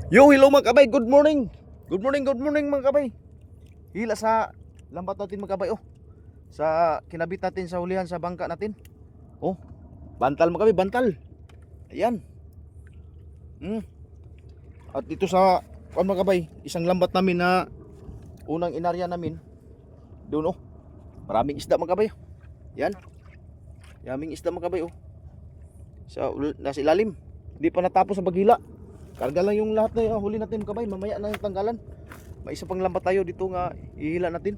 Yo, hello mga kabay, good morning. Good morning mga kabay. Hila sa lambat natin mga kabay, oh. Sa kinabit natin sa hulihan sa bangka natin. Oh, bantal mga kabay, bantal. Ayan. At dito sa mga kabay, isang lambat namin na unang inarya namin. Doon, oh. Maraming isda mga kabay. Yan. Maraming isda mga kabay, oh. Nasa ilalim. Hindi pa natapos ang paghila. Karga lang yung lahat na huli natin mga kabay. Mamaya na yung tanggalan. May isa pang lambat tayo dito nga ihila natin.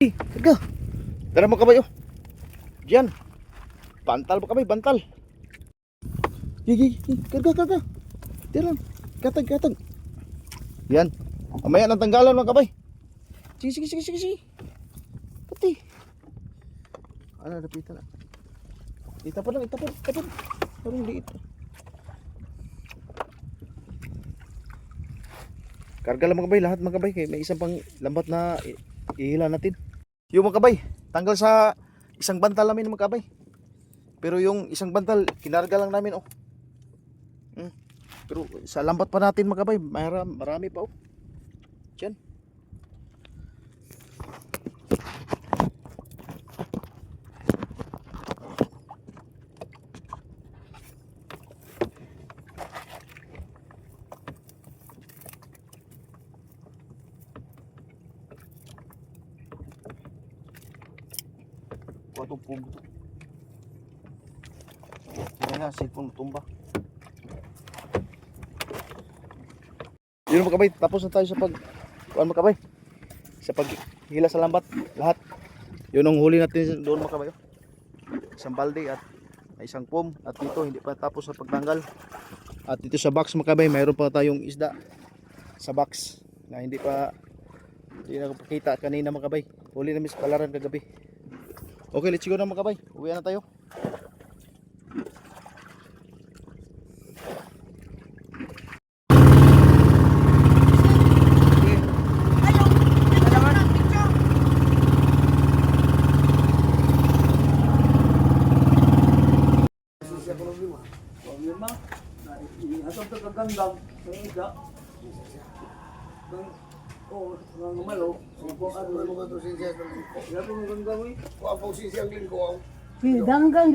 Karga. Tara mga kabay, oh. Diyan. Bantal mga kabay, bantal. Gigi, karga. Tira lang. Katag. Yan. Mamaya ng tanggalan mga kabay. Sige. Pati. Ano, napita na. Itapon lang. Parang liit. Karga lang mga kabay, lahat mga kabay. May isang pang lambat na ihila natin. Yung mga kabay, tanggal sa isang bantal namin mga kabay. Pero yung isang bantal, kinarga lang namin, oh. Pero sa lambat pa natin mga kabay, marami pa, oh. Diyan. Itong pugo to. Kaya sipon tumba. Yun mga kabay, tapos na tayo sa mga kabay. Sa paghila sa lambat, lahat. Yun ang huli natin doon mga kabay. Isang balde at isang pom. At dito hindi pa tapos sa pagtanggal. At dito sa box mga kabay, mayroon pa tayong isda sa box na hindi na pakita kanina mga kabay. Huli namin sa Palaran kagabi. Okay, let's go na mga kabay. Uwi na tayo. Oh, mga malo, kung ano mo to siya. Lato ng ganggang eh. Kung ang sinsiyang linggo. Danggang